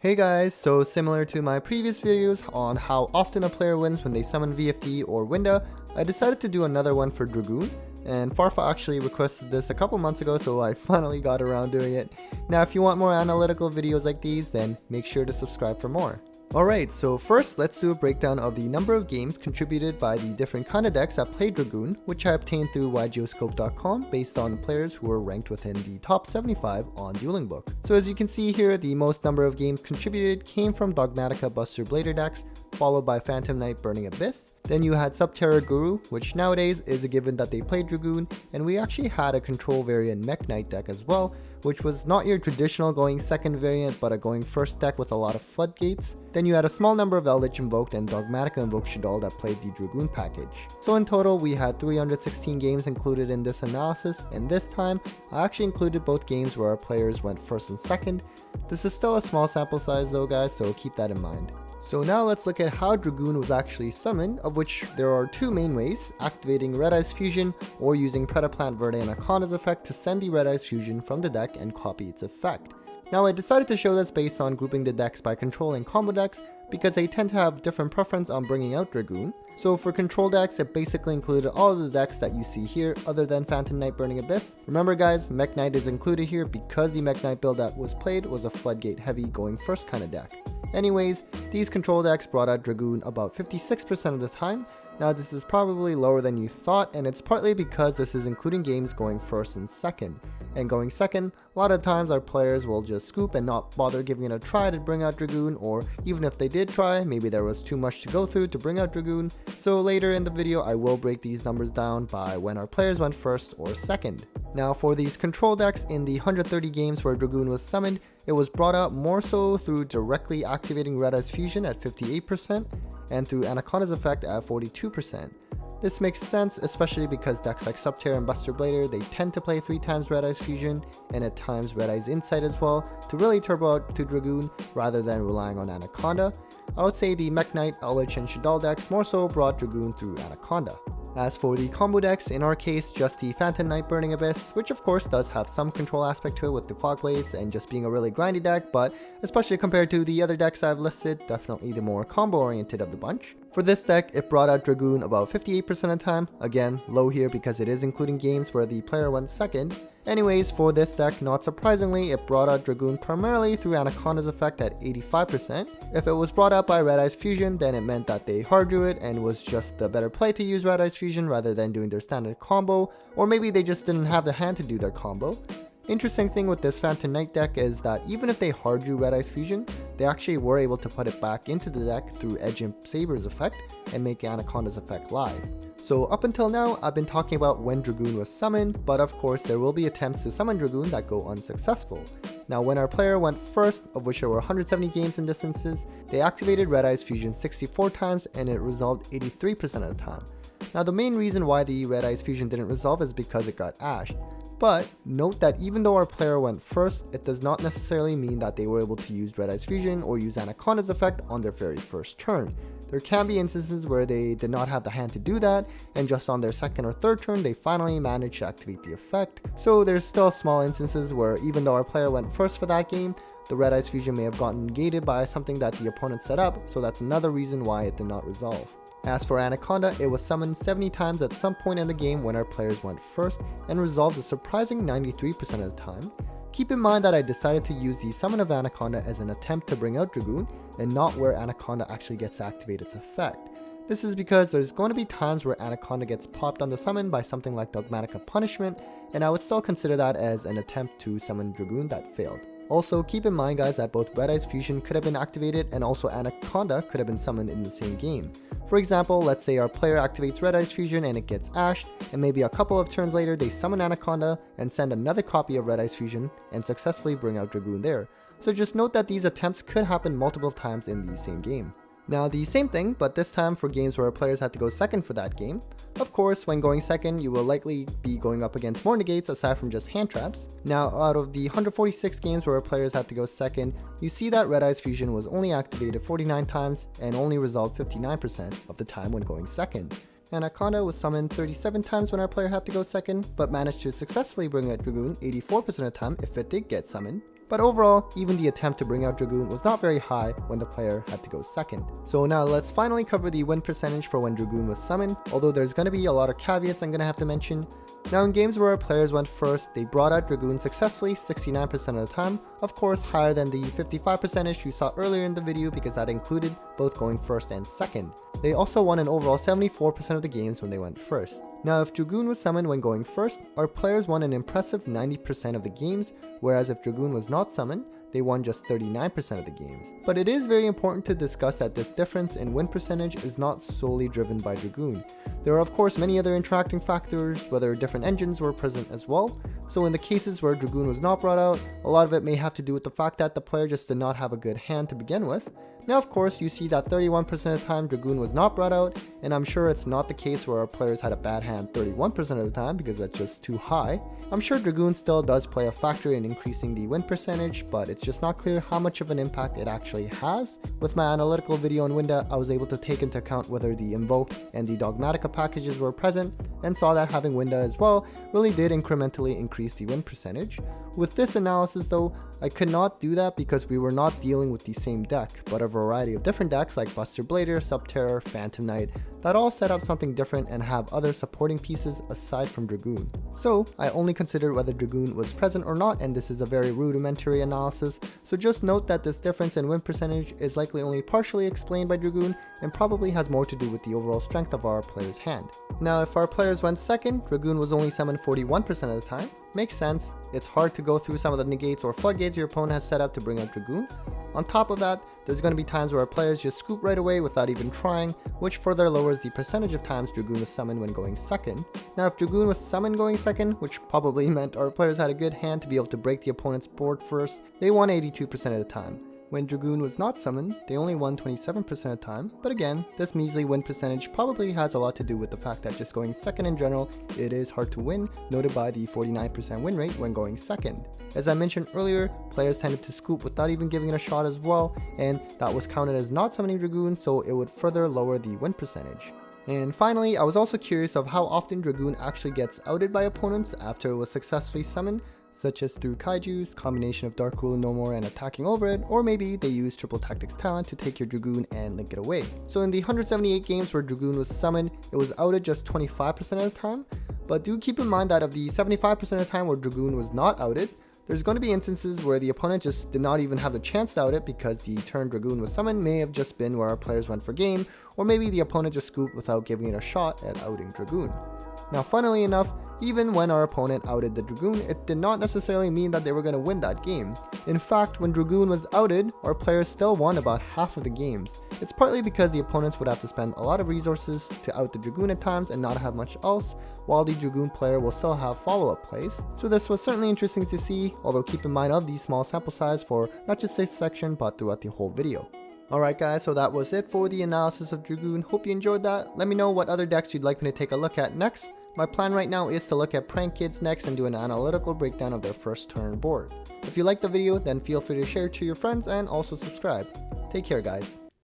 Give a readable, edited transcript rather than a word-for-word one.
Hey guys, so similar to my previous videos on how often a player wins when they summon VFD or Winda, I decided to do another one for Dragoon, and Farfa actually requested this a couple months ago, so I finally got around doing it. Now if you want more analytical videos like these, then make sure to subscribe for more. Alright, so first let's do a breakdown of the number of games contributed by the different kind of decks that play Dragoon, which I obtained through ygeoscope.com based on players who were ranked within the top 75 on Dueling Book. So as you can see here, the most number of games contributed came from Dogmatica Buster Blader decks, followed by Phantom Knight Burning Abyss. Then you had Subterra Guru, which nowadays is a given that they play Dragoon, and we actually had a control variant Mech Knight deck as well, which was not your traditional going second variant but a going first deck with a lot of floodgates. Then you had a small number of Eldritch Invoked and Dogmatica Invoked Shaddoll that played the Dragoon package. So in total we had 316 games included in this analysis, and this time I actually included both games where our players went first and second. This is still a small sample size though guys, so keep that in mind. So now let's look at how Dragoon was actually summoned, of which there are two main ways: activating Red Eyes Fusion or using Predaplant Verte Anaconda's effect to send the Red Eyes Fusion from the deck and copy its effect. Now I decided to show this based on grouping the decks by control and combo decks because they tend to have different preference on bringing out Dragoon. So for control decks, it basically included all of the decks that you see here other than Phantom Knight Burning Abyss. Remember guys, Mech Knight is included here because the Mech Knight build that was played was a floodgate heavy going first kind of deck. Anyways, these control decks brought out Dragoon about 56% of the time. Now this is probably lower than you thought, and it's partly because this is including games going first and second. And going second, a lot of times our players will just scoop and not bother giving it a try to bring out Dragoon, or even if they did try, maybe there was too much to go through to bring out Dragoon. So later in the video I will break these numbers down by when our players went first or second. Now for these control decks, in the 130 games where Dragoon was summoned, it was brought out more so through directly activating Red Eyes Fusion at 58% and through Anaconda's effect at 42%. This makes sense, especially because decks like Subterra and Buster Blader, they tend to play 3 times Red Eyes Fusion and at times Red Eyes Insight as well to really turbo out to Dragoon rather than relying on Anaconda. I would say the Mech Knight, Eldritch and Shaddoll decks more so brought Dragoon through Anaconda. As for the combo decks, in our case just the Phantom Knight Burning Abyss, which of course does have some control aspect to it with the Fog Blades and just being a really grindy deck, but especially compared to the other decks I've listed, definitely the more combo oriented of the bunch. For this deck, it brought out Dragoon about 58% of the time, again low here because it is including games where the player went second. Anyways, for this deck, not surprisingly, it brought out Dragoon primarily through Anaconda's effect at 85%. If it was brought out by Red Eyes Fusion, then it meant that they hard drew it and was just the better play to use Red Eyes Fusion rather than doing their standard combo, or maybe they just didn't have the hand to do their combo. Interesting thing with this Phantom Knight deck is that even if they hard drew Red Eyes Fusion, they actually were able to put it back into the deck through Edge and Saber's effect and make Anaconda's effect live. So up until now, I've been talking about when Dragoon was summoned, but of course there will be attempts to summon Dragoon that go unsuccessful. Now when our player went first, of which there were 170 games in this instance, they activated Red Eyes Fusion 64 times and it resolved 83% of the time. Now the main reason why the Red Eyes Fusion didn't resolve is because it got ashed. But note that even though our player went first, it does not necessarily mean that they were able to use Red Eyes Fusion or use Anaconda's effect on their very first turn. There can be instances where they did not have the hand to do that, and just on their second or third turn they finally managed to activate the effect. So there's still small instances where even though our player went first for that game, the Red Eyes Fusion may have gotten negated by something that the opponent set up, so that's another reason why it did not resolve. As for Anaconda, it was summoned 70 times at some point in the game when our players went first and resolved a surprising 93% of the time. Keep in mind that I decided to use the summon of Anaconda as an attempt to bring out Dragoon and not where Anaconda actually gets to activate its effect. This is because there's going to be times where Anaconda gets popped on the summon by something like Dogmatica Punishment, and I would still consider that as an attempt to summon Dragoon that failed. Also, keep in mind guys that both Red Eyes Fusion could have been activated and also Anaconda could have been summoned in the same game. For example, let's say our player activates Red Eyes Fusion and it gets ashed, and maybe a couple of turns later they summon Anaconda and send another copy of Red Eyes Fusion and successfully bring out Dragoon there. So just note that these attempts could happen multiple times in the same game. Now the same thing, but this time for games where our players had to go second for that game. Of course, when going second, you will likely be going up against more negates aside from just hand traps. Now out of the 146 games where our players had to go second, you see that Red Eyes Fusion was only activated 49 times and only resolved 59% of the time when going second. Anaconda was summoned 37 times when our player had to go second, but managed to successfully bring out Dragoon 84% of the time if it did get summoned. but overall, even the attempt to bring out Dragoon was not very high when the player had to go second. So now let's finally cover the win percentage for when Dragoon was summoned, although there's going to be a lot of caveats I'm going to have to mention. Now in games where our players went first, they brought out Dragoon successfully 69% of the time, of course higher than the 55% you saw earlier in the video because that included both going first and second. They also won an overall 74% of the games when they went first. Now if Dragoon was summoned when going first, our players won an impressive 90% of the games, whereas if Dragoon was not summoned, they won just 39% of the games. But it is very important to discuss that this difference in win percentage is not solely driven by Dragoon. There are of course many other interacting factors, whether different engines were present as well. So in the cases where Dragoon was not brought out, a lot of it may have to do with the fact that the player just did not have a good hand to begin with. Now of course you see that 31% of the time Dragoon was not brought out, and I'm sure it's not the case where our players had a bad hand 31% of the time because that's just too high. I'm sure Dragoon still does play a factor in increasing the win percentage, but it's just not clear how much of an impact it actually has. With my analytical video on Winda, I was able to take into account whether the Invoke and the Dogmatica packages were present, and saw that having Winda as well really did incrementally increase the win percentage. With this analysis though, I could not do that because we were not dealing with the same deck, but a variety of different decks like Buster Blader, Subterror, Phantom Knight, that all set up something different and have other supporting pieces aside from Dragoon. So I only considered whether Dragoon was present or not, and this is a very rudimentary analysis, so just note that this difference in win percentage is likely only partially explained by Dragoon and probably has more to do with the overall strength of our player's hand. Now if our players went second, Dragoon was only summoned 41% of the time. Makes sense, it's hard to go through some of the negates or floodgates your opponent has set up to bring out Dragoon. On top of that, there's going to be times where our players just scoop right away without even trying, which further lowers the percentage of times Dragoon was summoned when going second. Now if Dragoon was summoned going second, which probably meant our players had a good hand to be able to break the opponent's board first, they won 82% of the time. When Dragoon was not summoned, they only won 27% of the time, but again, this measly win percentage probably has a lot to do with the fact that just going second in general, it is hard to win, noted by the 49% win rate when going second. As I mentioned earlier, players tended to scoop without even giving it a shot as well, and that was counted as not summoning Dragoon, so it would further lower the win percentage. And finally, I was also curious of how often Dragoon actually gets outed by opponents after it was successfully summoned, such as through Kaiju's combination of Dark Rule No More and attacking over it, or maybe they use Triple Tactics talent to take your Dragoon and link it away. So in the 178 games where Dragoon was summoned, it was outed just 25% of the time, but do keep in mind that of the 75% of the time where Dragoon was not outed, there's going to be instances where the opponent just did not even have the chance to out it because the turn Dragoon was summoned may have just been where our players went for game, or maybe the opponent just scooped without giving it a shot at outing Dragoon. Now funnily enough, even when our opponent outed the Dragoon, it did not necessarily mean that they were going to win that game. In fact, when Dragoon was outed, our players still won about half of the games. It's partly because the opponents would have to spend a lot of resources to out the Dragoon at times and not have much else, while the Dragoon player will still have follow-up plays. So this was certainly interesting to see, although keep in mind of the small sample size for not just this section but throughout the whole video. Alright guys, so that was it for the analysis of Dragoon. Hope you enjoyed that. Let me know what other decks you'd like me to take a look at next. My plan right now is to look at Prank Kids next and do an analytical breakdown of their first turn board. If you liked the video, then feel free to share it to your friends and also subscribe. Take care guys.